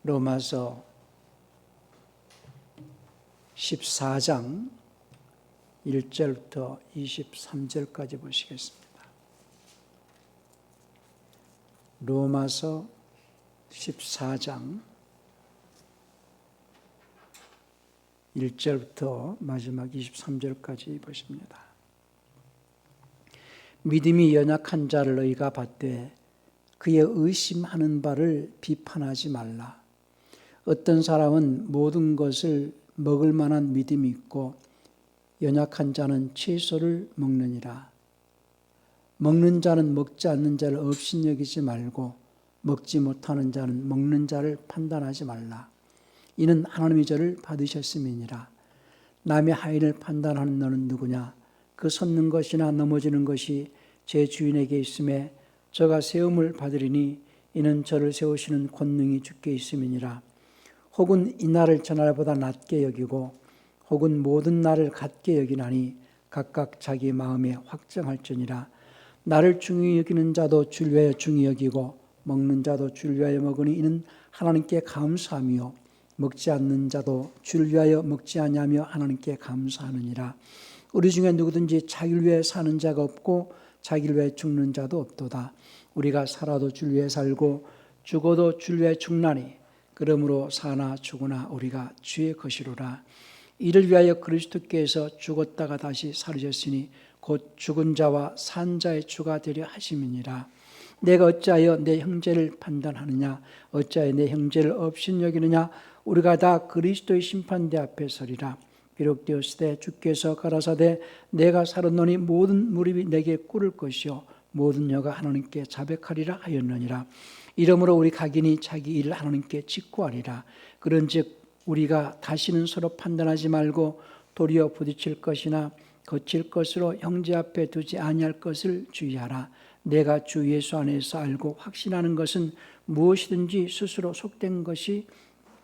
로마서 14장 1절부터 23절까지 보시겠습니다. 로마서 14장 1절부터 마지막 23절까지 보십니다. 믿음이 연약한 자를 너희가 받되 그의 의심하는 바를 비판하지 말라. 어떤 사람은 모든 것을 먹을 만한 믿음이 있고 연약한 자는 채소를 먹느니라. 먹는 자는 먹지 않는 자를 업신여기지 말고 먹지 못하는 자는 먹는 자를 판단하지 말라. 이는 하나님이 저를 받으셨음이니라. 남의 하인을 판단하는 너는 누구냐? 그 섰는 것이나 넘어지는 것이 제 주인에게 있음에 저가 세움을 받으리니 이는 저를 세우시는 권능이 주께 있음이니라. 혹은 이 날을 저 날보다 낮게 여기고 혹은 모든 날을 같게 여기나니 각각 자기 마음에 확정할지니라. 나를 중히 여기는 자도 줄 위하여 중히 여기고 먹는 자도 줄 위하여 먹으니 이는 하나님께 감사하며 먹지 않는 자도 줄 위하여 먹지 아니하며 하나님께 감사하느니라. 우리 중에 누구든지 자기를 위해 사는 자가 없고 자기를 위해 죽는 자도 없도다. 우리가 살아도 줄 위해 살고 죽어도 줄 위해 죽나니 그러므로 사나 죽으나 우리가 주의 것이로라. 이를 위하여 그리스도께서 죽었다가 다시 살으셨으니 곧 죽은 자와 산 자의 주가 되려 하심이니라. 내가 어찌하여 내 형제를 판단하느냐? 어찌하여 내 형제를 업신여기느냐? 우리가 다 그리스도의 심판대 앞에 서리라. 비록 되었으되 주께서 가라사대 내가 살았노니 모든 무릎이 내게 꿇을 것이요 모든 혀가 하나님께 자백하리라 하였느니라. 이러므로 우리 각인이 자기 일을 하나님께 직구하리라. 그런즉 우리가 다시는 서로 판단하지 말고 도리어 부딪힐 것이나 거칠 것으로 형제 앞에 두지 아니할 것을 주의하라. 내가 주 예수 안에서 알고 확신하는 것은 무엇이든지 스스로 속된 것이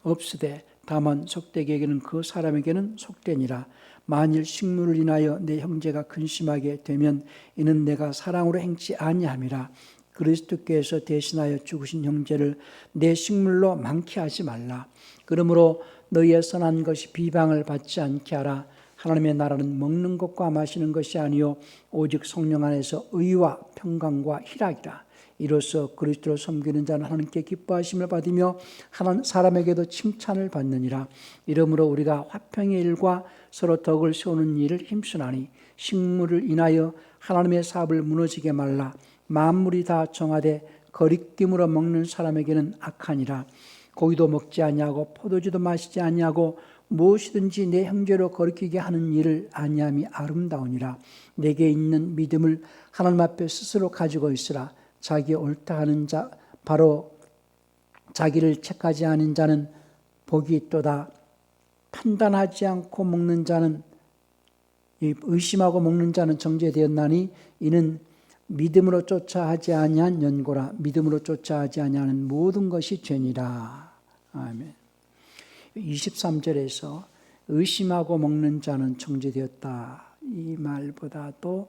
없으되 다만 속되게는 그 사람에게는 속되니라. 만일 식물을 인하여 내 형제가 근심하게 되면 이는 내가 사랑으로 행치 아니함이라. 그리스도께서 대신하여 죽으신 형제를 내 식물로 많게 하지 말라. 그러므로 너희의 선한 것이 비방을 받지 않게 하라. 하나님의 나라는 먹는 것과 마시는 것이 아니요 오직 성령 안에서 의와 평강과 희락이라. 이로써 그리스도를 섬기는 자는 하나님께 기뻐하심을 받으며 사람에게도 칭찬을 받느니라. 이러므로 우리가 화평의 일과 서로 덕을 세우는 일을 힘쓰나니 식물을 인하여 하나님의 사업을 무너지게 말라. 만물이 다 정하되 거리낌으로 먹는 사람에게는 악하니라. 고기도 먹지 아니하고 포도주도 마시지 아니하고 무엇이든지 내 형제로 거리끼게 하는 일을 아니함이 아름다우니라. 내게 있는 믿음을 하나님 앞에 스스로 가지고 있으라. 자기 옳다 하는 자 바로 자기를 책하지 않은 자는 복이 있도다. 판단하지 않고 먹는 자는 의심하고 먹는 자는 정죄되었나니 이는 믿음으로 쫓아 하지 아니한 연고라. 믿음으로 쫓아 하지 아니하는 모든 것이 죄니라. 아멘. 23절에서 의심하고 먹는 자는 정죄되었다. 이 말보다도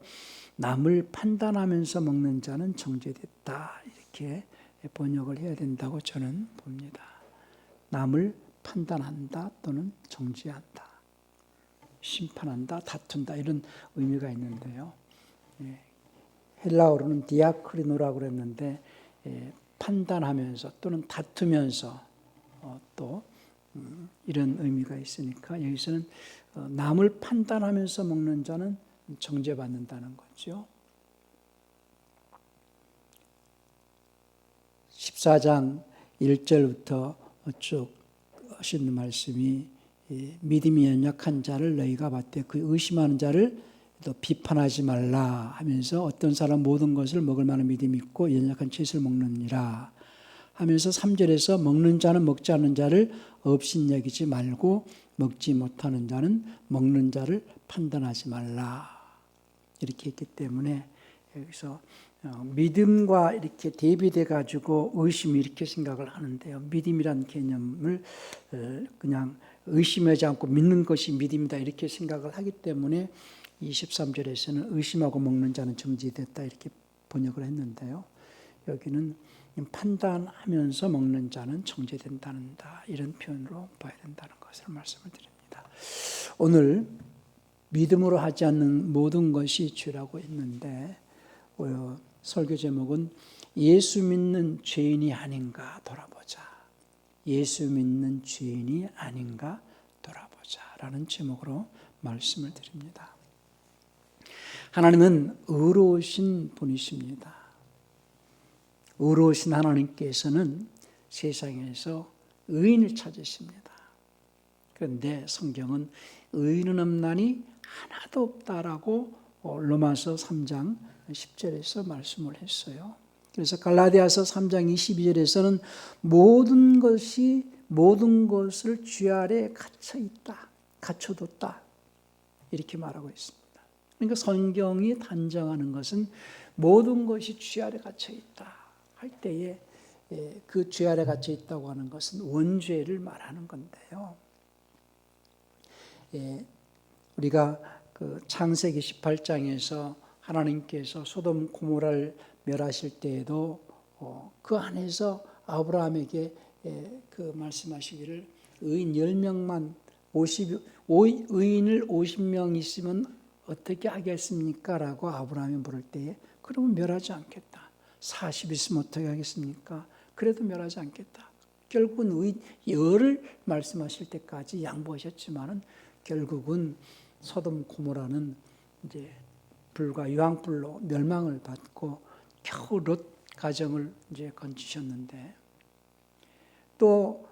남을 판단하면서 먹는 자는 정죄됐다. 이렇게 번역을 해야 된다고 저는 봅니다. 남을 판단한다 또는 정죄한다. 심판한다, 다툰다 이런 의미가 있는데요. 헬라어로는 디아크리노라고 그랬는데 판단하면서 또는 다투면서 또 이런 의미가 있으니까 여기서는 남을 판단하면서 먹는 자는 정죄받는다는 거죠. 14장 1절부터 쭉 하시는 말씀이 믿음이 연약한 자를 너희가 받되 그 의심하는 자를 또 비판하지 말라 하면서 어떤 사람 모든 것을 먹을 만한 믿음이 있고 연약한 채소를 먹느니라 하면서 3절에서 먹는 자는 먹지 않는 자를 업신여기지 말고 먹지 못하는 자는 먹는 자를 판단하지 말라 이렇게 했기 때문에 여기서 믿음과 이렇게 대비돼 가지고 의심이 이렇게 생각을 하는데요. 믿음이란 개념을 그냥 의심하지 않고 믿는 것이 믿음이다 이렇게 생각을 하기 때문에 23절에서는 의심하고 먹는 자는 정죄됐다 이렇게 번역을 했는데요. 여기는 판단하면서 먹는 자는 정죄된다는다. 이런 표현으로 봐야 된다는 것을 말씀을 드립니다. 오늘 믿음으로 하지 않는 모든 것이 죄라고 했는데 설교 제목은 예수 믿는 죄인이 아닌가 돌아보자. 예수 믿는 죄인이 아닌가 돌아보자 라는 제목으로 말씀을 드립니다. 하나님은 의로우신 분이십니다. 의로우신 하나님께서는 세상에서 의인을 찾으십니다. 그런데 성경은 의인은 없나니 하나도 없다라고 로마서 3장 10절에서 말씀을 했어요. 그래서 갈라디아서 3장 22절에서는 모든 것을 주 아래 갇혀 있다, 갇혀뒀다 이렇게 말하고 있습니다. 그러니까 성경이 단정하는 것은 모든 것이 주 아래 갇혀 있다 할 때에 그 주 아래 갇혀 있다고 하는 것은 원죄를 말하는 건데요. 우리가 그 창세기 18장에서 하나님께서 소돔 고모라를 멸하실 때에도 그 안에서 아브라함에게 그 말씀하시기를 의인 10명만 의인을 50명 있으면 어떻게 하겠습니까? 라고 아브라함이 물을 때에 그러면 멸하지 않겠다. 40 있으면 어떻게 하겠습니까? 그래도 멸하지 않겠다. 결국은 의인 열을 말씀하실 때까지 양보하셨지만은 결국은 소돔 고모라는 이제 불과 유황불로 멸망을 받고 겨우 롯 가정을 이제 건지셨는데 또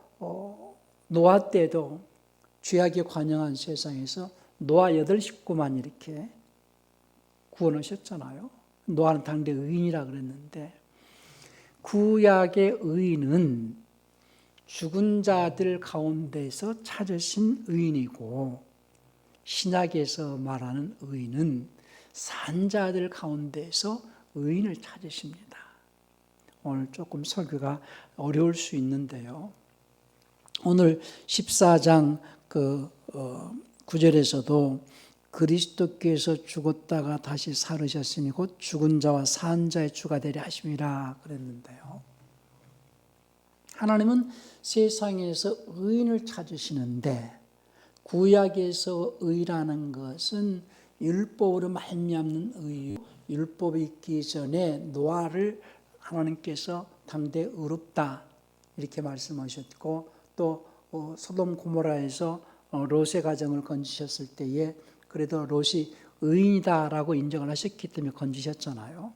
노아 때도 죄악에 관영한 세상에서 노아 8식구만 이렇게 구원하셨잖아요. 노아는 당대 의인이라 그랬는데 구약의 의인은 죽은 자들 가운데서 찾으신 의인이고 신약에서 말하는 의인은 산 자들 가운데서 의인을 찾으십니다. 오늘 조금 설교가 어려울 수 있는데요. 오늘 14장 9절에서도 그리스도께서 죽었다가 다시 살으셨으니 곧 죽은 자와 산 자의 주가 되려 하심이라 그랬는데요. 하나님은 세상에서 의인을 찾으시는데 구약에서 의라는 것은 율법으로 말미암는 의요. 율법이 있기 전에 노아를 하나님께서 당대 의롭다 이렇게 말씀하셨고 또 소돔 고모라에서 롯의 가정을 건지셨을 때에 그래도 롯이 의인이다라고 인정을 하셨기 때문에 건지셨잖아요.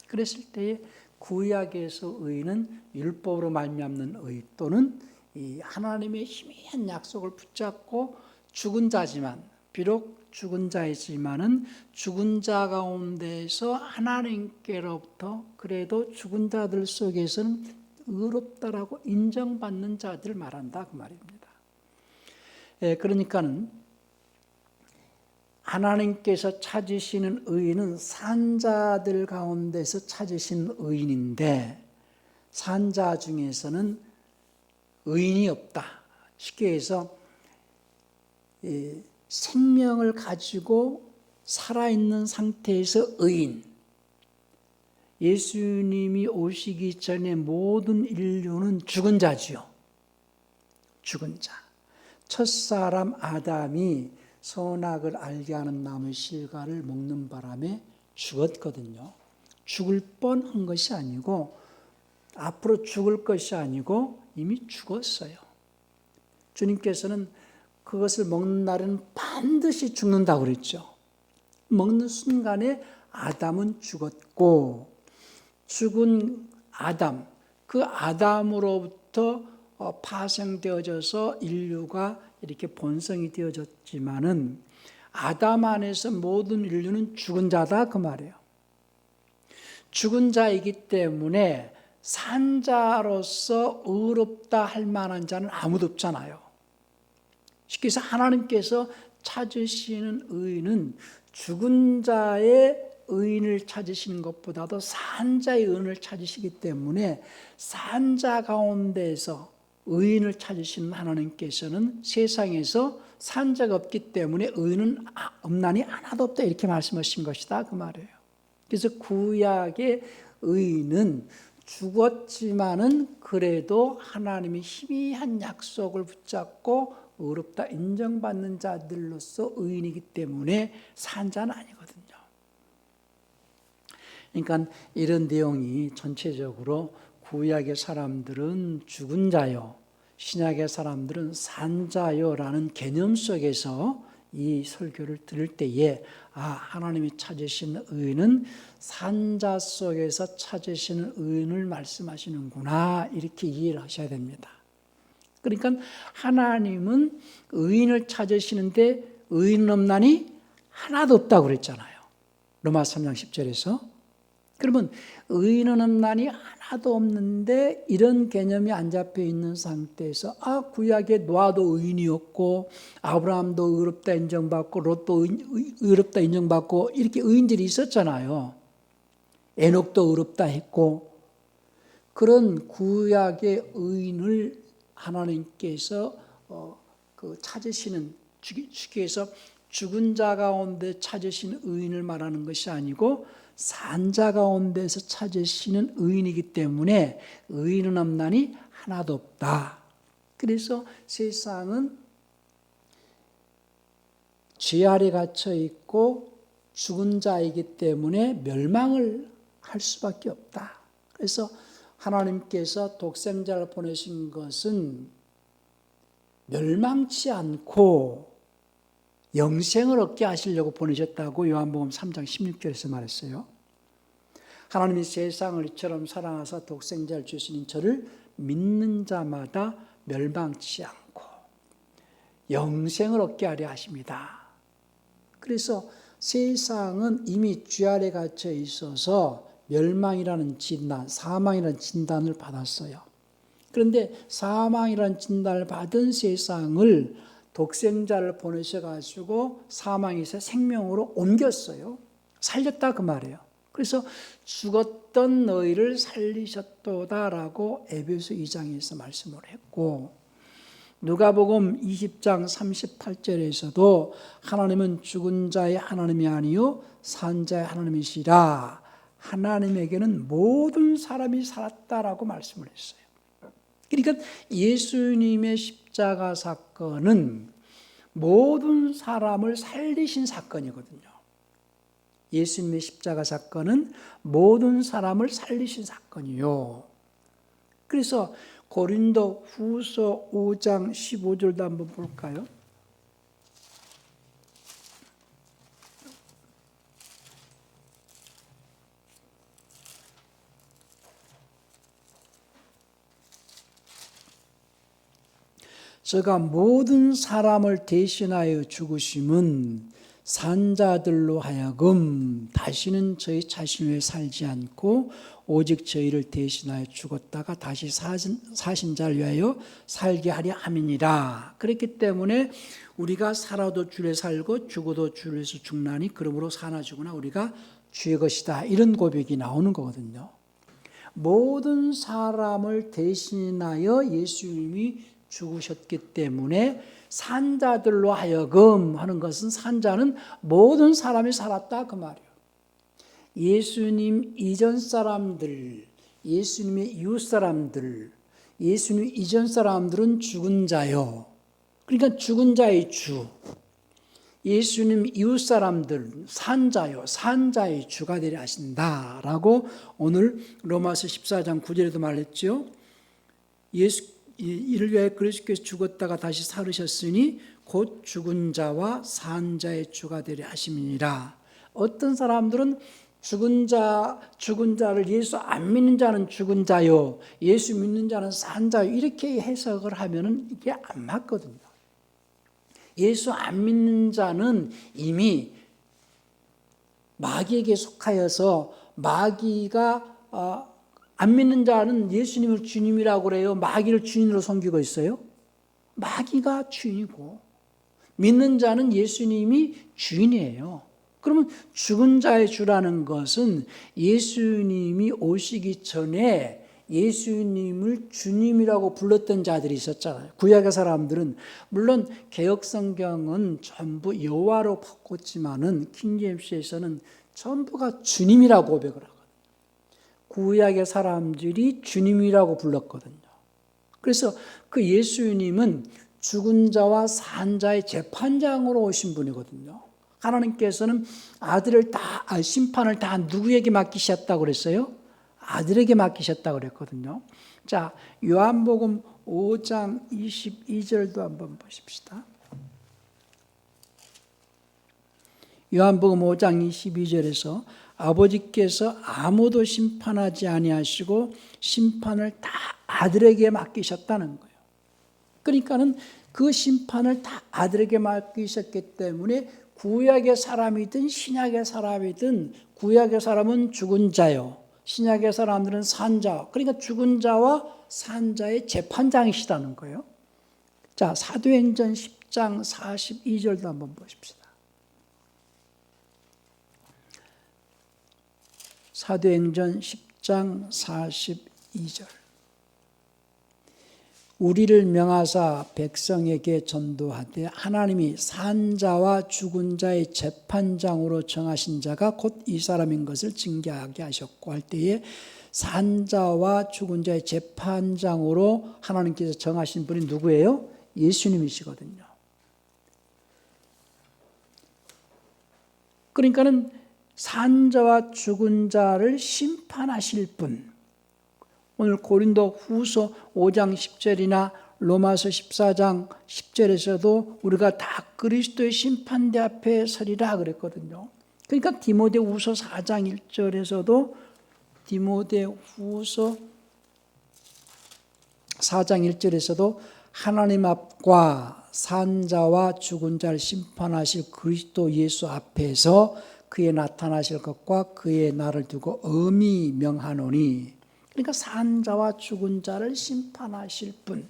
그랬을 때에 구약에서 의인은 율법으로 말미암는 의 또는 이 하나님의 희미한 약속을 붙잡고 죽은 자지만 비록 죽은 자이지만은 죽은 자 가운데서 하나님께로부터 그래도 죽은 자들 속에서는 의롭다라고 인정받는 자들을 말한다 그 말입니다. 그러니까는 하나님께서 찾으시는 의인은 산자들 가운데서 찾으신 의인인데 산자 중에서는 의인이 없다. 쉽게 해서 생명을 가지고 살아있는 상태에서 의인. 예수님이 오시기 전에 모든 인류는 죽은 자지요. 죽은 자. 첫사람 아담이 선악을 알게 하는 나무의 실과를 먹는 바람에 죽었거든요. 죽을 뻔한 것이 아니고 앞으로 죽을 것이 아니고 이미 죽었어요. 주님께서는 그것을 먹는 날은 반드시 죽는다고 그랬죠. 먹는 순간에 아담은 죽었고 죽은 아담, 그 아담으로부터 파생되어져서 인류가 이렇게 본성이 되어졌지만은 아담 안에서 모든 인류는 죽은 자다 그 말이에요. 죽은 자이기 때문에 산자로서 의롭다 할 만한 자는 아무도 없잖아요. 쉽게 해서 하나님께서 찾으시는 의인은 죽은 자의 의인을 찾으시는 것보다도 산자의 의인을 찾으시기 때문에 산자 가운데서 의인을 찾으시는 하나님께서는 세상에서 산자가 없기 때문에 의인은 없나니 하나도 없다 이렇게 말씀하신 것이다 그 말이에요. 그래서 구약의 의인은 죽었지만은 그래도 하나님이 희미한 약속을 붙잡고 의롭다 인정받는 자들로서 의인이기 때문에 산 자는 아니거든요. 그러니까 이런 내용이 전체적으로 구약의 사람들은 죽은 자요, 신약의 사람들은 산 자요라는 개념 속에서 이 설교를 들을 때에 하나님이 찾으신 의인은 산자 속에서 찾으시는 의인을 말씀하시는구나, 이렇게 이해를 하셔야 됩니다. 그러니까 하나님은 의인을 찾으시는데 의인은 없나니 하나도 없다고 그랬잖아요. 로마서 3장 10절에서. 그러면 의인은 없나니 하나도 없는데 이런 개념이 안 잡혀 있는 상태에서 구약에 노아도 의인이었고 아브라함도 의롭다 인정받고 롯도 의롭다 인정받고 이렇게 의인들이 있었잖아요. 에녹도 의롭다 했고, 그런 구약의 의인을 하나님께서 찾으시는, 주께서 죽은 자 가운데 찾으신 의인을 말하는 것이 아니고 산 자 가운데서 찾으시는 의인이기 때문에 의인은 없나니 하나도 없다. 그래서 세상은 죄 아래 갇혀 있고 죽은 자이기 때문에 멸망을 할 수밖에 없다. 그래서 하나님께서 독생자를 보내신 것은 멸망치 않고 영생을 얻게 하시려고 보내셨다고 요한복음 3장 16절에서 말했어요. 하나님이 세상을 이처럼 사랑하사 독생자를 주시니 저를 믿는 자마다 멸망치 않고 영생을 얻게 하려 하십니다. 그래서 세상은 이미 죄 아래 갇혀 있어서 멸망이라는 진단, 사망이라는 진단을 받았어요. 그런데 사망이라는 진단을 받은 세상을 독생자를 보내셔가지고 사망에서 생명으로 옮겼어요. 살렸다 그 말이에요. 그래서 죽었던 너희를 살리셨도다라고 에베소 2장에서 말씀을 했고, 누가복음 20장 38절에서도 하나님은 죽은 자의 하나님이 아니요 산 자의 하나님이시라, 하나님에게는 모든 사람이 살았다라고 말씀을 했어요. 그러니까 예수님의 십자가 사건은 모든 사람을 살리신 사건이거든요. 예수님의 십자가 사건은 모든 사람을 살리신 사건이요. 그래서 고린도 후서 5장 15절도 한번 볼까요? 저가 모든 사람을 대신하여 죽으심은 산자들로 하여금 다시는 저희 자신을 위해 살지 않고 오직 저희를 대신하여 죽었다가 다시 사신 자를 위하여 살게 하려 함이니라. 그렇기 때문에 우리가 살아도 주에 살고 죽어도 주에서 죽나니 그러므로 사나 죽으나 우리가 주의 것이다, 이런 고백이 나오는 거거든요. 모든 사람을 대신하여 예수님이 죽으셨기 때문에 산자들로 하여금 하는 것은, 산자는 모든 사람이 살았다 그 말이에요. 예수님 이전 사람들, 예수님의 이웃 사람들, 예수님 이전 사람들은 죽은 자요. 그러니까 죽은 자의 주. 예수님 이웃 사람들 산자요, 산자의 주가 되려 하신다라고 오늘 로마서 14장 9절에도 말했죠. 이를 위하여 그리스도께서 죽었다가 다시 살으셨으니 곧 죽은 자와 산 자의 주가 되려 하심이니라. 어떤 사람들은 죽은 자를 예수 안 믿는 자는 죽은 자요, 예수 믿는 자는 산 자요, 이렇게 해석을 하면은 이게 안 맞거든요. 예수 안 믿는 자는 이미 마귀에게 속하여서, 마귀가 안 믿는 자는 예수님을 주님이라고 그래요. 마귀를 주인으로 섬기고 있어요. 마귀가 주인이고 믿는 자는 예수님이 주인이에요. 그러면 죽은 자의 주라는 것은 예수님이 오시기 전에 예수님을 주님이라고 불렀던 자들이 있었잖아요. 구약의 사람들은, 물론 개역성경은 전부 여호와로 바꿨지만은 킹제임스에서는 전부가 주님이라고 고백을 하거든요. 구약의 사람들이 주님이라고 불렀거든요. 그래서 그 예수님은 죽은 자와 산 자의 재판장으로 오신 분이거든요. 하나님께서는 심판을 다 누구에게 맡기셨다고 그랬어요? 아들에게 맡기셨다고 그랬거든요. 자, 요한복음 5장 22절도 한번 보십시다. 요한복음 5장 22절에서 아버지께서 아무도 심판하지 아니하시고 심판을 다 아들에게 맡기셨다는 거예요. 그러니까는 그 심판을 다 아들에게 맡기셨기 때문에 구약의 사람이든 신약의 사람이든 구약의 사람은 죽은 자요, 신약의 사람들은 산 자, 그러니까 죽은 자와 산 자의 재판장이시다는 거예요. 자, 사도행전 10장 42절도 한번 보십시다. 사도행전 10장 42절. 우리를 명하사 백성에게 전도하되 하나님이 산 자와 죽은 자의 재판장으로 정하신 자가 곧 이 사람인 것을 증거하게 하셨고 할 때에 산 자와 죽은 자의 재판장으로 하나님께서 정하신 분이 누구예요? 예수님이시거든요. 그러니까는 산 자와 죽은 자를 심판하실 분, 오늘 고린도 후서 5장 10절이나 로마서 14장 10절에서도 우리가 다 그리스도의 심판대 앞에 서리라 그랬거든요. 그러니까 디모데후서 4장 1절에서도 디모데후서 4장 1절에서도 하나님 앞과 산 자와 죽은 자를 심판하실 그리스도 예수 앞에서 그의 나타나실 것과 그의 날을 두고 엄히 명하노니, 그러니까 산 자와 죽은 자를 심판하실 분.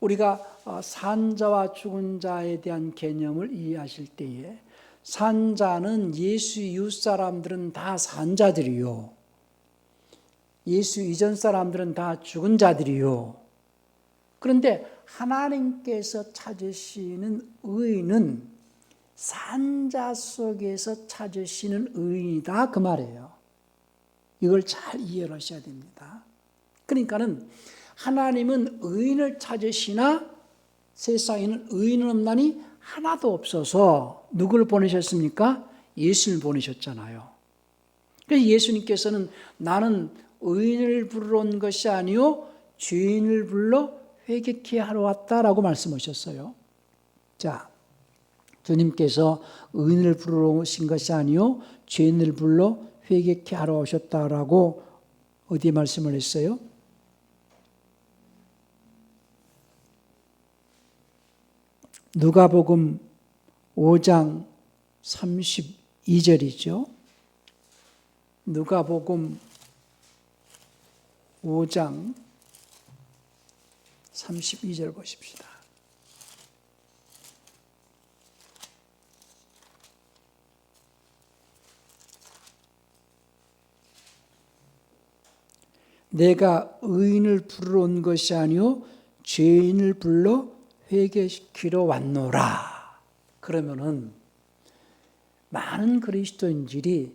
우리가 산 자와 죽은 자에 대한 개념을 이해하실 때에 산 자는 예수 이후 사람들은 다 산 자들이요, 예수 이전 사람들은 다 죽은 자들이요. 그런데 하나님께서 찾으시는 의인은 산자 속에서 찾으시는 의인이다 그 말이에요. 이걸 잘 이해를 하셔야 됩니다. 그러니까는 하나님은 의인을 찾으시나 세상에는 의인은 없나니 하나도 없어서 누구를 보내셨습니까? 예수를 보내셨잖아요. 그래서 예수님께서는 나는 의인을 부르러 온 것이 아니요 죄인을 불러 회개케 하러 왔다라고 말씀하셨어요. 자, 주님께서 의인을 부르러 오신 것이 아니요 죄인을 불러 회개케 하러 오셨다라고 어디에 말씀을 했어요? 누가복음 5장 32절이죠. 누가복음 5장 32절 보십시다. 내가 의인을 부르러 온 것이 아니요 죄인을 불러 회개시키러 왔노라. 그러면은 많은 그리스도인들이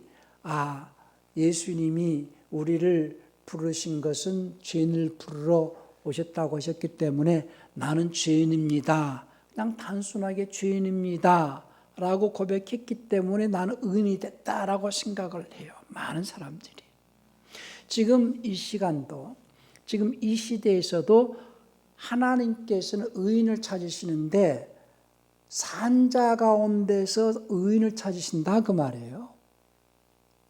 예수님이 우리를 부르신 것은 죄인을 부르러 오셨다고 하셨기 때문에 나는 죄인입니다, 그냥 단순하게 죄인입니다 라고 고백했기 때문에 나는 의인이 됐다라고 생각을 해요, 많은 사람들이. 지금 이 시간도, 지금 이 시대에서도 하나님께서는 의인을 찾으시는데 산자 가운데서 의인을 찾으신다 그 말이에요.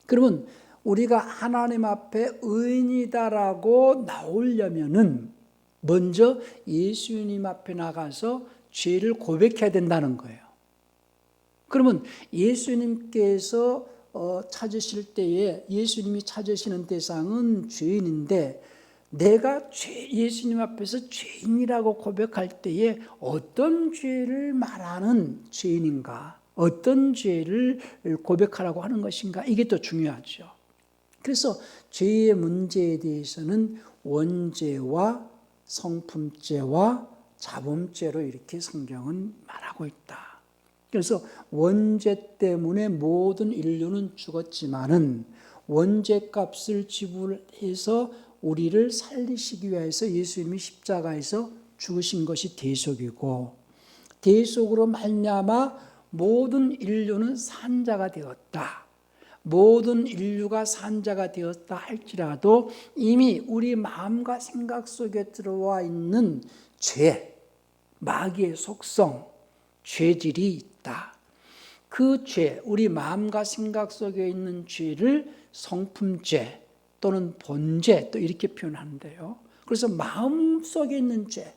그러면 우리가 하나님 앞에 의인이다라고 나오려면은 먼저 예수님 앞에 나가서 죄를 고백해야 된다는 거예요. 그러면 예수님께서 찾으실 때에 예수님이 찾으시는 대상은 죄인인데 내가 예수님 앞에서 죄인이라고 고백할 때에 어떤 죄를 말하는 죄인인가, 어떤 죄를 고백하라고 하는 것인가, 이게 더 중요하죠. 그래서 죄의 문제에 대해서는 원죄와 성품죄와 자범죄로 이렇게 성경은 말하고 있다. 그래서 원죄 때문에 모든 인류는 죽었지만은 원죄값을 지불해서 우리를 살리시기 위해서 예수님이 십자가에서 죽으신 것이 대속이고, 대속으로 말미암아 모든 인류는 산자가 되었다. 모든 인류가 산자가 되었다 할지라도 이미 우리 마음과 생각 속에 들어와 있는 죄, 마귀의 속성, 죄질이 있다. 그 죄, 우리 마음과 생각 속에 있는 죄를 성품죄 또는 본죄 또 이렇게 표현하는데요. 그래서 마음 속에 있는 죄,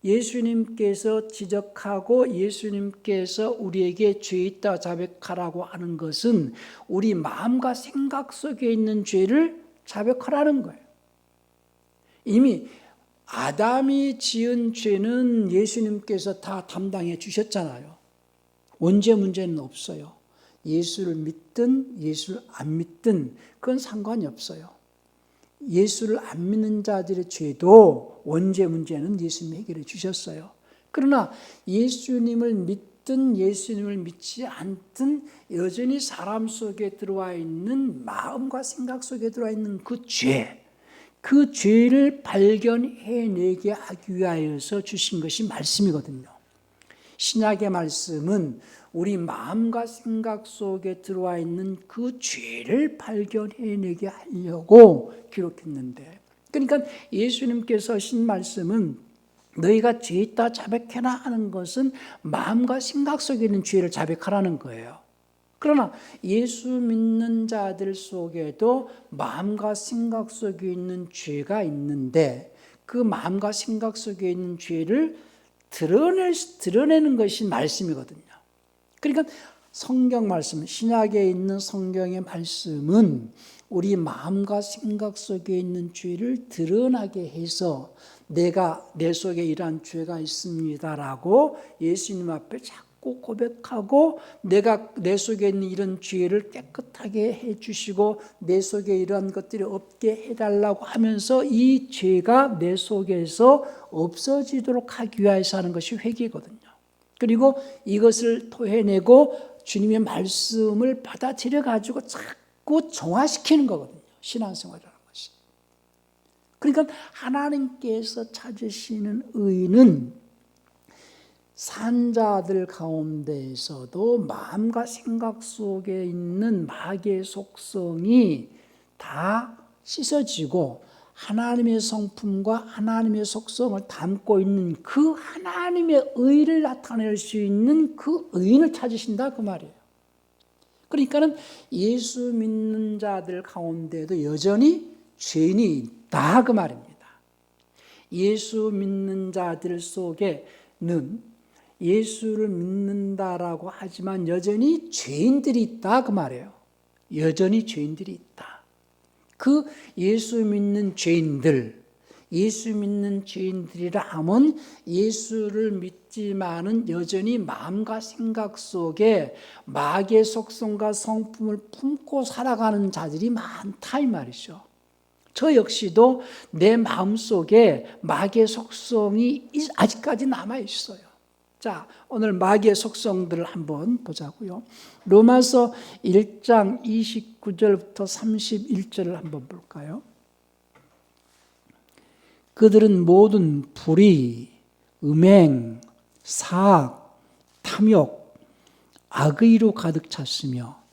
예수님께서 지적하고 예수님께서 우리에게 죄 있다 자백하라고 하는 것은 우리 마음과 생각 속에 있는 죄를 자백하라는 거예요. 이미 아담이 지은 죄는 예수님께서 다 담당해 주셨잖아요. 원죄 문제는 없어요. 예수를 믿든 예수를 안 믿든 그건 상관이 없어요. 예수를 안 믿는 자들의 죄도 원죄 문제는 예수님이 해결해 주셨어요. 그러나 예수님을 믿든 예수님을 믿지 않든 여전히 사람 속에 들어와 있는 마음과 생각 속에 들어와 있는 그 죄, 그 죄를 발견해내게 하기 위하여서 주신 것이 말씀이거든요. 신약의 말씀은 우리 마음과 생각 속에 들어와 있는 그 죄를 발견해내게 하려고 기록했는데, 그러니까 예수님께서 하신 말씀은 너희가 죄 있다 자백해라 하는 것은 마음과 생각 속에 있는 죄를 자백하라는 거예요. 그러나 예수 믿는 자들 속에도 마음과 생각 속에 있는 죄가 있는데 그 마음과 생각 속에 있는 죄를 드러내는 것이 말씀이거든요. 그러니까 성경 말씀, 신약에 있는 성경의 말씀은 우리 마음과 생각 속에 있는 죄를 드러나게 해서 내가 내 속에 이러한 죄가 있습니다라고 예수님 앞에 자꾸 고백하고 내가 내 속에 있는 이런 죄를 깨끗하게 해주시고 내 속에 이러한 것들이 없게 해달라고 하면서 이 죄가 내 속에서 없어지도록 하기 위해서 하는 것이 회개거든요. 그리고 이것을 토해내고 주님의 말씀을 받아들여 가지고 자꾸 정화시키는 거거든요. 신앙생활이라는 것이. 그러니까 하나님께서 찾으시는 의는 산자들 가운데에서도 마음과 생각 속에 있는 마귀의 속성이 다 씻어지고 하나님의 성품과 하나님의 속성을 담고 있는 그 하나님의 의를 나타낼 수 있는 그 의인을 찾으신다 그 말이에요. 그러니까는 예수 믿는 자들 가운데도 여전히 죄인이 있다 그 말입니다. 예수 믿는 자들 속에는 예수를 믿는다라고 하지만 여전히 죄인들이 있다 그 말이에요. 여전히 죄인들이 있다. 그 예수 믿는 죄인들, 예수 믿는 죄인들이라 하면 예수를 믿지만은 여전히 마음과 생각 속에 마귀의 속성과 성품을 품고 살아가는 자들이 많다 이 말이죠. 저 역시도 내 마음속에 마귀의 속성이 아직까지 남아 있어요. 자, 오늘 마귀의 속성들을 한번 보자고요. 로마서 1장 29절부터 31절을 한번 볼까요? 그들은 모든 불의, 음행, 사악, 탐욕, 악의로 가득 찼으며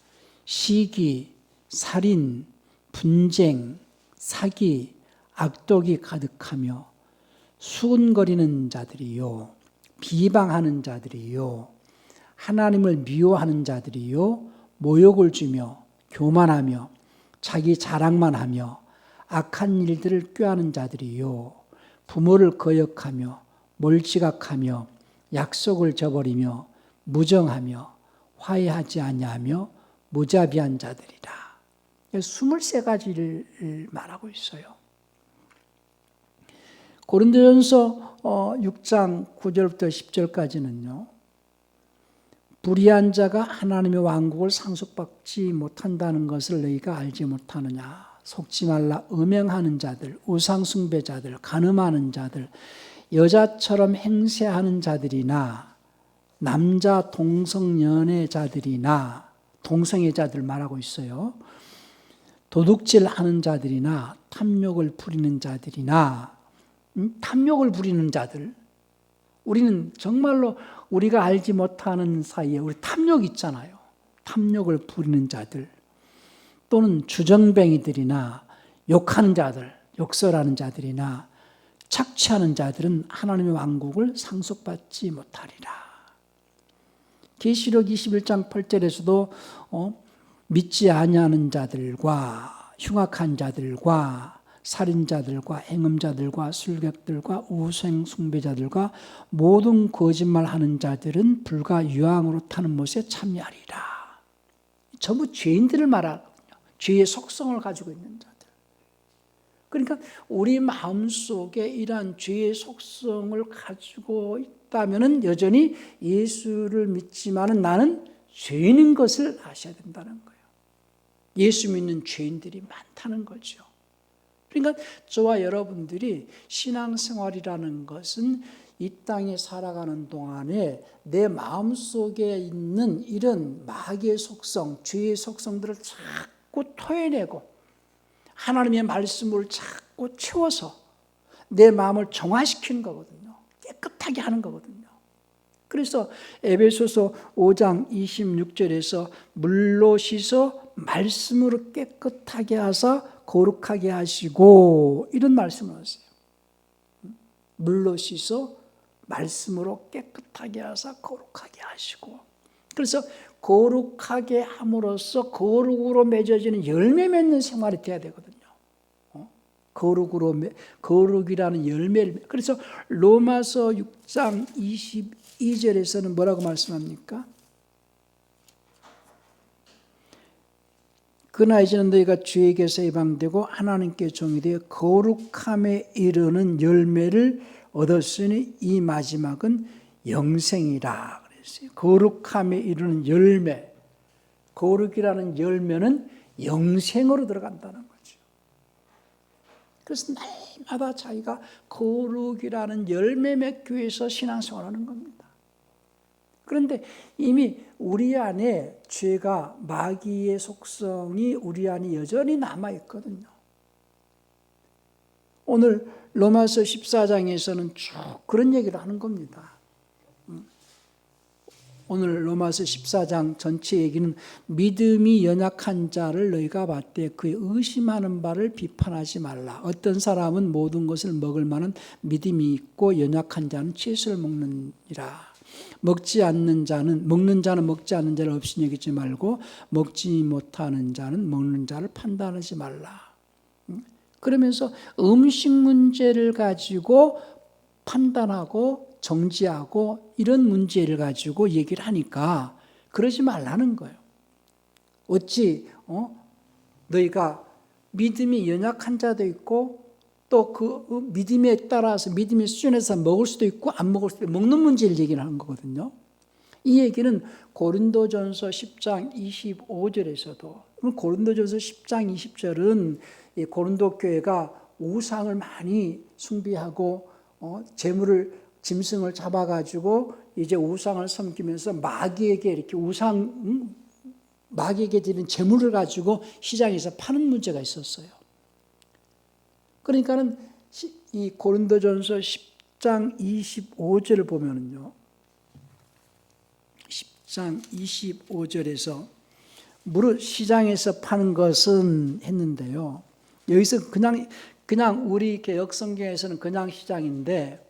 시기, 살인, 분쟁, 사기, 악독이 가득하며 수군거리는 자들이요 비방하는 자들이요 하나님을 미워하는 자들이요 모욕을 주며 교만하며 자기 자랑만 하며 악한 일들을 꾀하는 자들이요 부모를 거역하며 몰지각하며 약속을 저버리며 무정하며 화해하지 아니하며 무자비한 자들이라. 23가지를 말하고 있어요. 고린도전서 6장 9절부터 10절까지는요. 불의한 자가 하나님의 왕국을 상속받지 못한다는 것을 너희가 알지 못하느냐. 속지 말라. 음행하는 자들, 우상숭배자들, 간음하는 자들, 여자처럼 행세하는 자들이나 남자 동성연애자들이나 동성애자들 말하고 있어요. 도둑질하는 자들이나 탐욕을 부리는 자들이나 탐욕을 부리는 자들, 우리는 정말로 우리가 알지 못하는 사이에 우리 탐욕 있잖아요. 탐욕을 부리는 자들, 또는 주정뱅이들이나 욕하는 자들, 욕설하는 자들이나 착취하는 자들은 하나님의 왕국을 상속받지 못하리라. 계시록 21장 8절에서도 믿지 아니하는 자들과 흉악한 자들과 살인자들과 행음자들과 술객들과 우상 숭배자들과 모든 거짓말하는 자들은 불과 유황으로 타는 못에 참여하리라. 전부 죄인들을 말하거든요. 죄의 속성을 가지고 있는 자들. 그러니까 우리 마음속에 이러한 죄의 속성을 가지고 있다면 여전히 예수를 믿지만은 나는 죄인인 것을 아셔야 된다는 거예요. 예수 믿는 죄인들이 많다는 거죠. 그러니까 저와 여러분들이 신앙생활이라는 것은 이 땅에 살아가는 동안에 내 마음속에 있는 이런 마귀의 속성, 죄의 속성들을 자꾸 토해내고 하나님의 말씀을 자꾸 채워서 내 마음을 정화시키는 거거든요. 깨끗하게 하는 거거든요. 그래서 에베소서 5장 26절에서 물로 씻어 말씀으로 깨끗하게 하사 거룩하게 하시고 이런 말씀을 하세요. 물로 씻어 말씀으로 깨끗하게 하사 거룩하게 하시고, 그래서 거룩하게 함으로써 거룩으로 맺어지는 열매 맺는 생활이 돼야 되거든요. 거룩이라는 열매를. 그래서 로마서 6장 22절에서는 뭐라고 말씀합니까? 그러나 이제는 너희가 주에게서 해방되고 하나님께 종이 되어 거룩함에 이르는 열매를 얻었으니 이 마지막은 영생이라 그랬어요. 거룩함에 이르는 열매, 거룩이라는 열매는 영생으로 들어간다는 거죠. 그래서 날마다 자기가 거룩이라는 열매 맺기 위해서 신앙생활하는 겁니다. 그런데 이미 우리 안에 죄가, 마귀의 속성이 우리 안에 여전히 남아있거든요. 오늘 로마서 14장에서는 쭉 그런 얘기를 하는 겁니다. 오늘 로마서 14장 전체 얘기는 믿음이 연약한 자를 너희가 봤되 그의 의심하는 바를 비판하지 말라. 어떤 사람은 모든 것을 먹을 만한 믿음이 있고 연약한 자는 채소를 먹느니라. 먹는 자는 먹지 않는 자를 없이 여기지 말고 먹지 못하는 자는 먹는 자를 판단하지 말라. 그러면서 음식 문제를 가지고 판단하고 정지하고 이런 문제를 가지고 얘기를 하니까 그러지 말라는 거예요. 어찌 너희가 믿음이 연약한 자도 있고 또 그 믿음에 따라서 믿음의 수준에서 먹을 수도 있고 안 먹을 수도 있고 먹는 문제를 얘기를 하는 거거든요. 이 얘기는 고린도전서 10장 25절에서도, 고린도전서 10장 20절은 고린도 교회가 우상을 많이 숭배하고 짐승을 잡아가지고 이제 우상을 섬기면서 마귀에게 이렇게 마귀에게 드린 재물을 가지고 시장에서 파는 문제가 있었어요. 그러니까는 이 고린도전서 10장 25절을 보면은요, 10장 25절에서 무릇 시장에서 파는 것은 했는데요. 여기서 그냥 우리 개역 성경에서는 그냥 시장인데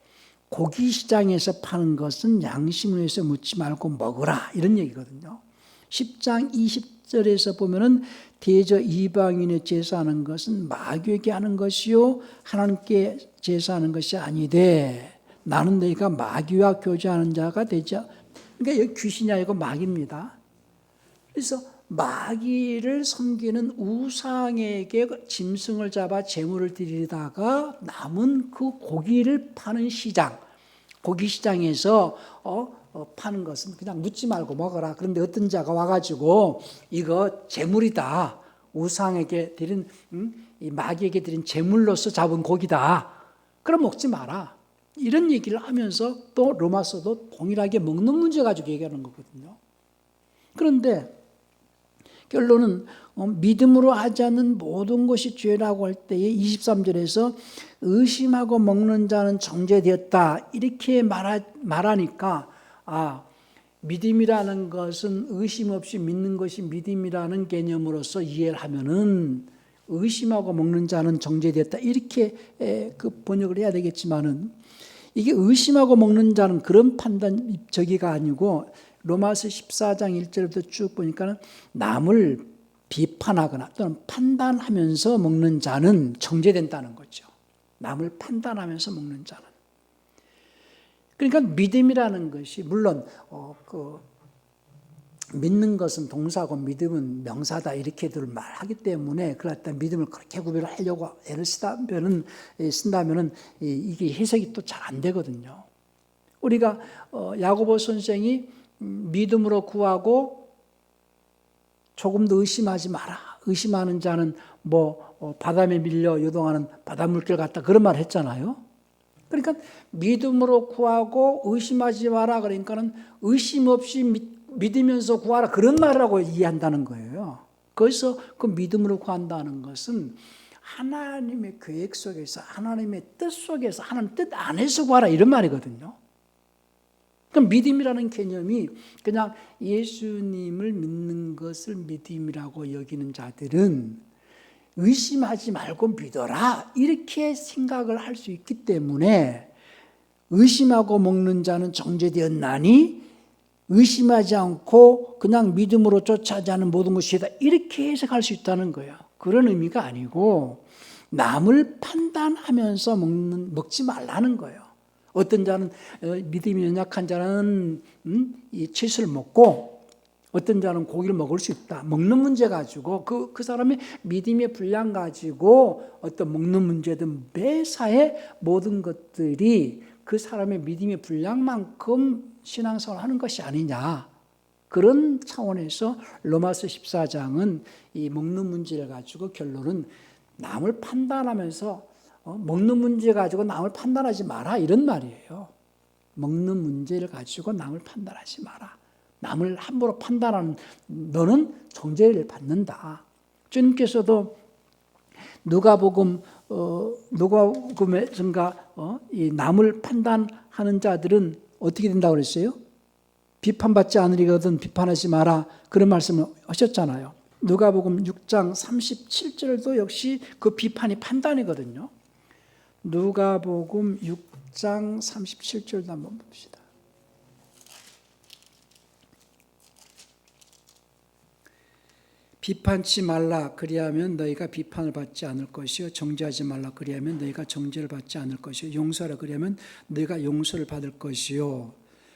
고기 시장에서 파는 것은 양심을 위해서 묻지 말고 먹으라 이런 얘기거든요. 10장 20절에서 보면은 대저 이방인의 제사하는 것은 마귀에게 하는 것이요 하나님께 제사하는 것이 아니되 나는 너희가 마귀와 교제하는 자가 되자. 그러니까 여기 귀신이 아니고 마귀입니다. 그래서 마귀를 섬기는 우상에게 짐승을 잡아 제물을 드리다가 남은 그 고기를 파는 시장, 고기 시장에서 파는 것은 그냥 묻지 말고 먹어라. 그런데 어떤 자가 와가지고 이거 제물이다, 우상에게 드린 이 마귀에게 드린 제물로서 잡은 고기다, 그럼 먹지 마라. 이런 얘기를 하면서 또 로마서도 동일하게 먹는 문제 가지고 얘기하는 거거든요. 그런데 결론은 믿음으로 하지 않는 모든 것이 죄라고 할 때에 23절에서 의심하고 먹는 자는 정죄되었다 이렇게 말하니까 믿음이라는 것은 의심 없이 믿는 것이 믿음이라는 개념으로서 이해를 하면은 의심하고 먹는 자는 정죄되었다 이렇게 그 번역을 해야 되겠지만은 이게 의심하고 먹는 자는 그런 판단 저기가 아니고 로마서 14장 1절부터 쭉 보니까 남을 비판하거나 또는 판단하면서 먹는 자는 정죄된다는 거죠. 남을 판단하면서 먹는 자는. 그러니까 믿음이라는 것이 물론 믿는 것은 동사고 믿음은 명사다 이렇게들 말하기 때문에 그렇다 믿음을 그렇게 구별하려고 애를 쓴다면은 이게 해석이 또 잘 안 되거든요. 우리가 야고보 선생이 믿음으로 구하고 조금도 의심하지 마라. 의심하는 자는 바람에 밀려 요동하는 바닷물결 같다 그런 말 했잖아요. 그러니까 믿음으로 구하고 의심하지 마라 그러니까는 의심 없이 믿으면서 구하라 그런 말이라고 이해한다는 거예요. 그래서 그 믿음으로 구한다는 것은 하나님의 계획 속에서 하나님의 뜻 속에서 하나님 뜻 안에서 구하라 이런 말이거든요. 그럼 믿음이라는 개념이 그냥 예수님을 믿는 것을 믿음이라고 여기는 자들은 의심하지 말고 믿어라 이렇게 생각을 할 수 있기 때문에 의심하고 먹는 자는 정죄되었나니 의심하지 않고 그냥 믿음으로 쫓아지 않은 모든 것이 죄다 이렇게 해석할 수 있다는 거예요. 그런 의미가 아니고 남을 판단하면서 먹지 말라는 거예요. 어떤 자는 믿음이 연약한 자는 이 채소를 먹고 어떤 자는 고기를 먹을 수 있다. 먹는 문제 가지고 그 사람의 믿음의 분량 가지고 어떤 먹는 문제든 매사에 모든 것들이 그 사람의 믿음의 분량만큼 신앙생활을 하는 것이 아니냐. 그런 차원에서 로마서 14장은 이 먹는 문제를 가지고 결론은 남을 판단하면서 먹는 문제 가지고 남을 판단하지 마라 이런 말이에요. 먹는 문제를 가지고 남을 판단하지 마라. 남을 함부로 판단하는 너는 정죄를 받는다. 주님께서도 누가복음에선가 이 남을 판단하는 자들은 어떻게 된다고 그랬어요? 비판받지 않으리거든 비판하지 마라 그런 말씀을 하셨잖아요. 누가복음 6장 37절도 역시 그 비판이 판단이거든요. 누가복음 6장 37절도 한번 봅시다. 비판치 말라 그리하면 너희가 비판을 받지 않을 것이요 정죄하지 말라 그리하면 너희가 정죄를 받지 않을 것이요 용서하라 그리하면 너희가 용서를 받을 것이요.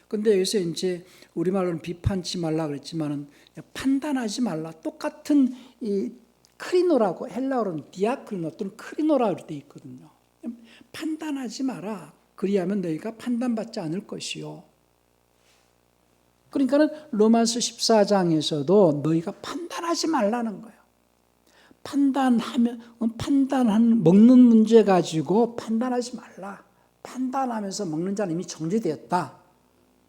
근데 여기서 이제 우리말로는 비판치 말라 그랬지만은 판단하지 말라 똑같은 이 크리노라고 헬라어로는 디아크리노 또는 크리노라고 돼 있거든요. 판단하지 마라. 그리하면 너희가 판단받지 않을 것이요. 그러니까는 로마서 14장에서도 너희가 판단하지 말라는 거예요. 먹는 문제 가지고 판단하지 말라. 판단하면서 먹는 자는 이미 정죄되었다.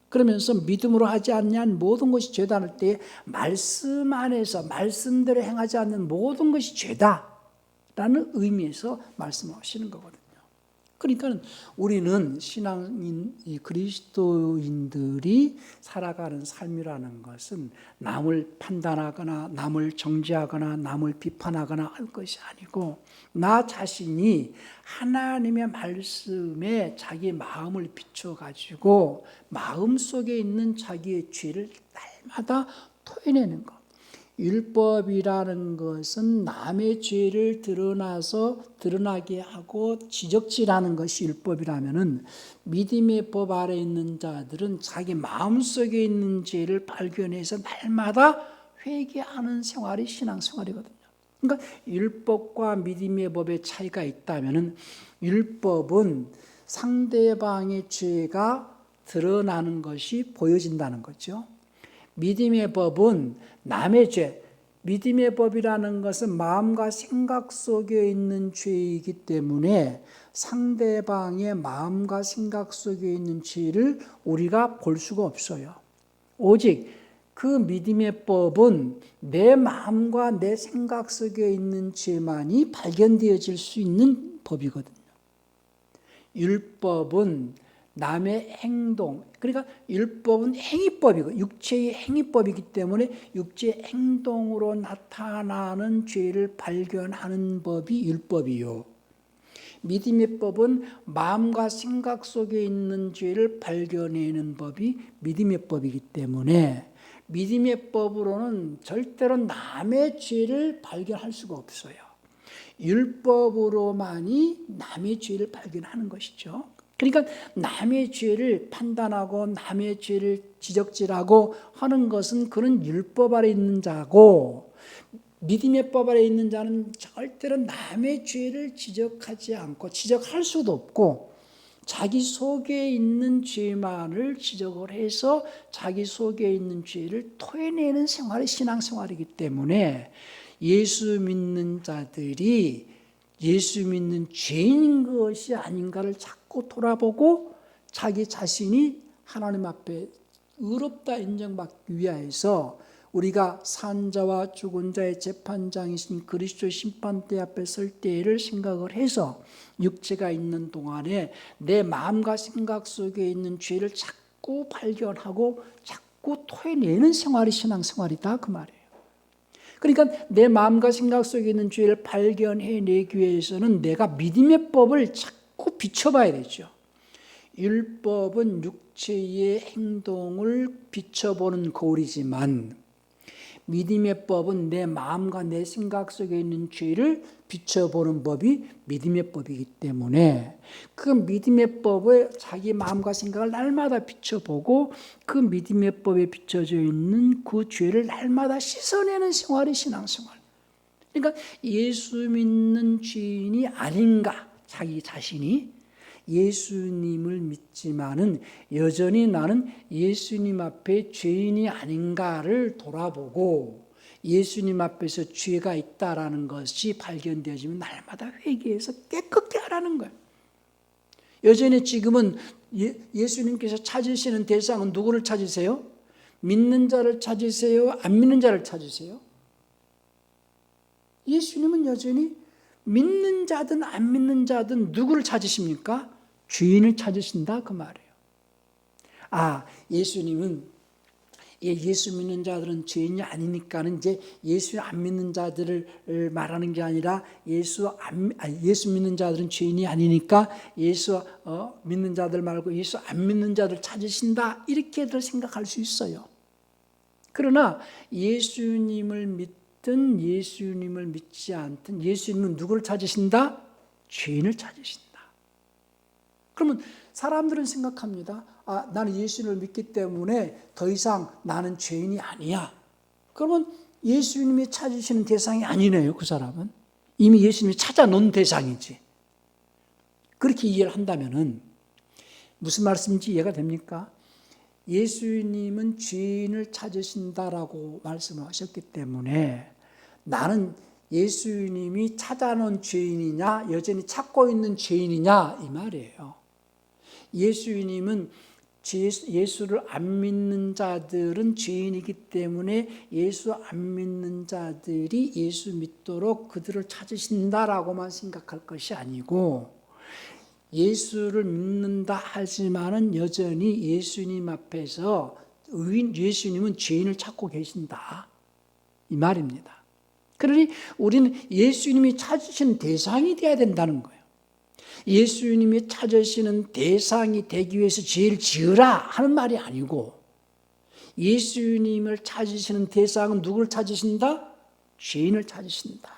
그러면서 믿음으로 하지 않는 모든 것이 죄다 할 때 말씀 안에서 말씀대로 행하지 않는 모든 것이 죄다라는 의미에서 말씀하시는 거거든요. 그러니까 우리는 신앙인 그리스도인들이 살아가는 삶이라는 것은 남을 판단하거나 남을 정죄하거나 남을 비판하거나 할 것이 아니고 나 자신이 하나님의 말씀에 자기 마음을 비춰가지고 마음속에 있는 자기의 죄를 날마다 토해내는 것. 율법이라는 것은 남의 죄를 드러나게 하고 지적질하는 것이 율법이라면은 믿음의 법 아래 있는 자들은 자기 마음속에 있는 죄를 발견해서 날마다 회개하는 생활이 신앙생활이거든요. 그러니까 율법과 믿음의 법의 차이가 있다면은 율법은 상대방의 죄가 드러나는 것이 보여진다는 거죠. 믿음의 법은 남의 죄, 믿음의 법이라는 것은 마음과 생각 속에 있는 죄이기 때문에 상대방의 마음과 생각 속에 있는 죄를 우리가 볼 수가 없어요. 오직 그 믿음의 법은 내 마음과 내 생각 속에 있는 죄만이 발견되어질 수 있는 법이거든요. 율법은 남의 행동, 그러니까 율법은 행위법이고 육체의 행위법이기 때문에 육체의 행동으로 나타나는 죄를 발견하는 법이 율법이요. 믿음의 법은 마음과 생각 속에 있는 죄를 발견해내는 법이 믿음의 법이기 때문에 믿음의 법으로는 절대로 남의 죄를 발견할 수가 없어요. 율법으로만이 남의 죄를 발견하는 것이죠. 그러니까 남의 죄를 판단하고 남의 죄를 지적질하고 하는 것은 그런 율법 아래 있는 자고, 믿음의 법 아래 있는 자는 절대로 남의 죄를 지적하지 않고 지적할 수도 없고 자기 속에 있는 죄만을 지적을 해서 자기 속에 있는 죄를 토해내는 생활이 신앙생활이기 때문에 예수 믿는 자들이 예수 믿는 죄인 것이 아닌가를 자꾸 돌아보고 자기 자신이 하나님 앞에 의롭다 인정받기 위하여서 우리가 산자와 죽은 자의 재판장이신 그리스도 심판대 앞에 설 때를 생각을 해서 육체가 있는 동안에 내 마음과 생각 속에 있는 죄를 자꾸 발견하고 자꾸 토해내는 생활이 신앙생활이다 그 말이에요. 그러니까 내 마음과 생각 속에 있는 죄를 발견해내기 위해서는 내가 믿음의 법을 자꾸 비춰봐야 되죠. 율법은 육체의 행동을 비춰보는 거울이지만 믿음의 법은 내 마음과 내 생각 속에 있는 죄를 비춰보는 법이 믿음의 법이기 때문에 그 믿음의 법을 자기 마음과 생각을 날마다 비춰보고 그 믿음의 법에 비춰져 있는 그 죄를 날마다 씻어내는 생활이 신앙생활. 그러니까 예수 믿는 죄인이 아닌가, 자기 자신이 예수님을 믿지만은 여전히 나는 예수님 앞에 죄인이 아닌가를 돌아보고 예수님 앞에서 죄가 있다라는 것이 발견되어지면 날마다 회개해서 깨끗게 하라는 거예요. 여전히 지금은 예수님께서 찾으시는 대상은 누구를 찾으세요? 믿는 자를 찾으세요? 안 믿는 자를 찾으세요? 예수님은 여전히 믿는 자든 안 믿는 자든 누구를 찾으십니까? 죄인을 찾으신다 그 말이에요. 예수님은 예수 믿는 자들은 죄인이 아니니까는 이제 예수 안 믿는 자들을 말하는 게 아니라 예수 믿는 자들은 죄인이 아니니까 예수 믿는 자들 말고 예수 안 믿는 자들 찾으신다 이렇게들 생각할 수 있어요. 그러나 예수님을 믿든 예수님을 믿지 않든 예수님은 누구를 찾으신다? 죄인을 찾으신다. 그러면 사람들은 생각합니다. 나는 예수님을 믿기 때문에 더 이상 나는 죄인이 아니야. 그러면 예수님이 찾으시는 대상이 아니네요. 그 사람은 이미 예수님이 찾아놓은 대상이지. 그렇게 이해를 한다면은 무슨 말씀인지 이해가 됩니까? 예수님은 죄인을 찾으신다라고 말씀을 하셨기 때문에 나는 예수님이 찾아놓은 죄인이냐 여전히 찾고 있는 죄인이냐 이 말이에요. 예수님은 예수를 안 믿는 자들은 죄인이기 때문에 예수 안 믿는 자들이 예수 믿도록 그들을 찾으신다라고만 생각할 것이 아니고 예수를 믿는다 하지만은 여전히 예수님 앞에서 예수님은 죄인을 찾고 계신다 이 말입니다. 그러니 우리는 예수님이 찾으신 대상이 되어야 된다는 거예요. 예수님이 찾으시는 대상이 되기 위해서 죄를 지으라 하는 말이 아니고 예수님을 찾으시는 대상은 누구를 찾으신다? 죄인을 찾으신다.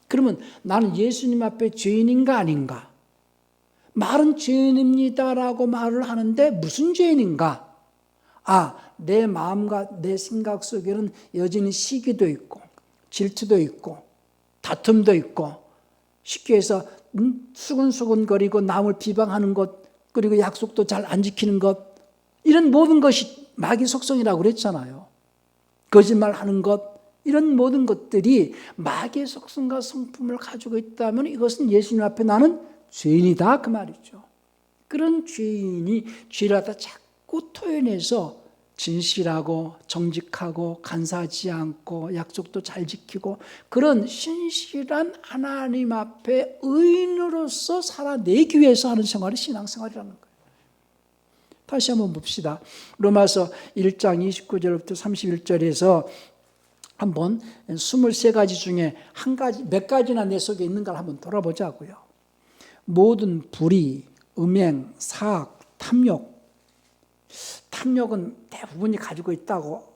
그러면 나는 예수님 앞에 죄인인가 아닌가? 말은 죄인입니다라고 말을 하는데 무슨 죄인인가? 내 마음과 내 생각 속에는 여전히 시기도 있고 질투도 있고 다툼도 있고 쉽게 해서 수근수근거리고 남을 비방하는 것 그리고 약속도 잘 안 지키는 것 이런 모든 것이 마귀 속성이라고 그랬잖아요. 거짓말하는 것 이런 모든 것들이 마귀의 속성과 성품을 가지고 있다면 이것은 예수님 앞에 나는 죄인이다 그 말이죠. 그런 죄인이 죄를 갖다 자꾸 토해내서 진실하고 정직하고 간사하지 않고 약속도 잘 지키고 그런 신실한 하나님 앞에 의인으로서 살아내기 위해서 하는 생활이 신앙생활이라는 거예요. 다시 한번 봅시다. 로마서 1장 29절부터 31절에서 한번 23가지 중에 한 가지, 몇 가지나 내 속에 있는가를 한번 돌아보자고요. 모든 불의, 음행, 사악, 탐욕. 탐욕은 대부분이 가지고 있다고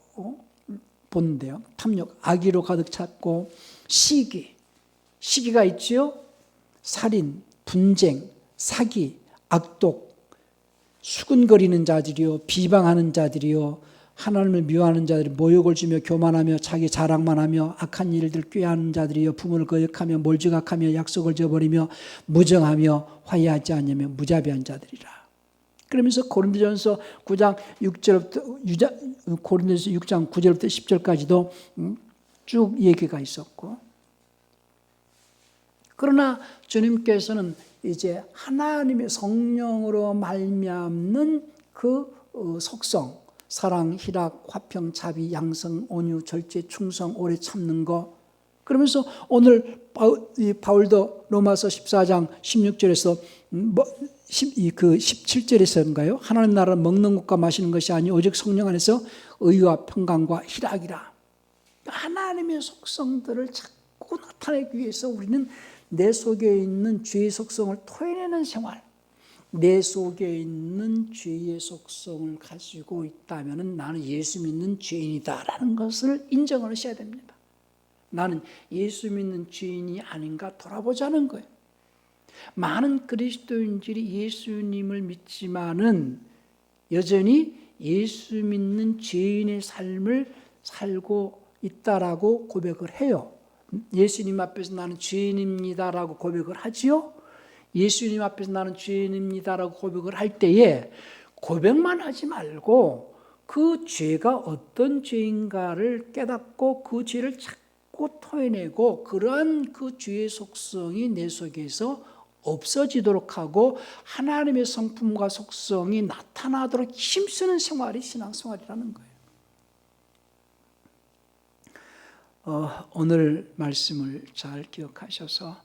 보는데요. 탐욕, 악의로 가득 찼고 시기가 있지요. 살인, 분쟁, 사기, 악독, 수군거리는 자들이요, 비방하는 자들이요, 하나님을 미워하는 자들이 모욕을 주며 교만하며 자기 자랑만 하며 악한 일들 꾀하는 자들이요, 부모를 거역하며 몰지각하며 약속을 저버리며 무정하며 화해하지 않으며 무자비한 자들이라. 그러면서 고린도전서 9장 6절부터 고린도전서 6장 9절부터 10절까지도 쭉 얘기가 있었고, 그러나 주님께서는 이제 하나님의 성령으로 말미암는 그 속성, 사랑, 희락, 화평, 자비, 양성, 온유, 절제, 충성, 오래 참는 거. 그러면서 오늘 바울도 로마서 14장 16절에서 그 17절에서인가요? 하나님 나라는 먹는 것과 마시는 것이 아니 오직 성령 안에서 의와 평강과 희락이라. 하나님의 속성들을 자꾸 나타내기 위해서 우리는 내 속에 있는 죄의 속성을 토해내는 생활, 내 속에 있는 죄의 속성을 가지고 있다면 나는 예수 믿는 죄인이다라는 것을 인정을 하셔야 됩니다. 나는 예수 믿는 죄인이 아닌가 돌아보자는 거예요. 많은 그리스도인들이 예수님을 믿지만은 여전히 예수 믿는 죄인의 삶을 살고 있다라고 고백을 해요. 예수님 앞에서 나는 죄인입니다라고 고백을 하지요. 예수님 앞에서 나는 죄인입니다라고 고백을 할 때에 고백만 하지 말고 그 죄가 어떤 죄인가를 깨닫고 그 죄를 자꾸 토해내고 그러한 그 죄의 속성이 내 속에서 없어지도록 하고 하나님의 성품과 속성이 나타나도록 힘쓰는 생활이 신앙생활이라는 거예요. 오늘 말씀을 잘 기억하셔서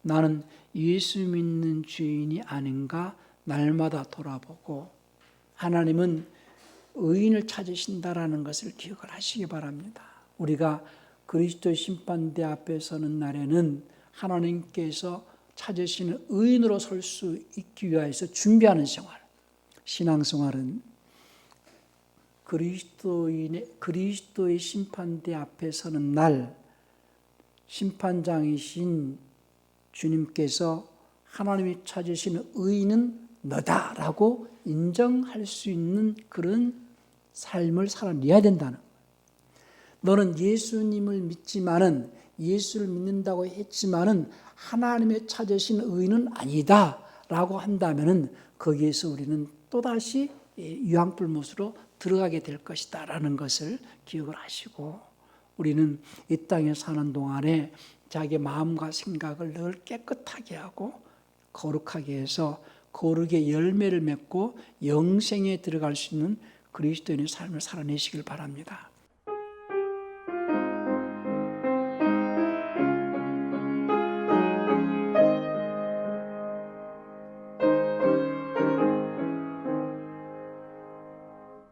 나는 예수 믿는 죄인이 아닌가 날마다 돌아보고 하나님은 의인을 찾으신다라는 것을 기억을 하시기 바랍니다. 우리가 그리스도 심판대 앞에 서는 날에는 하나님께서 찾으시는 의인으로 설 수 있기 위해서 준비하는 생활, 신앙생활은 그리스도의 심판대 앞에 서는 날 심판장이신 주님께서 하나님이 찾으시는 의인은 너다라고 인정할 수 있는 그런 삶을 살아내야 된다는 거예요. 너는 예수님을 믿지만은 예수를 믿는다고 했지만은 하나님의 찾으신 의인은 아니다라고 한다면은 거기에서 우리는 또다시 유황불못으로 들어가게 될 것이다라는 것을 기억을 하시고 우리는 이 땅에 사는 동안에 자기 마음과 생각을 늘 깨끗하게 하고 거룩하게 해서 거룩의 열매를 맺고 영생에 들어갈 수 있는 그리스도인의 삶을 살아내시길 바랍니다.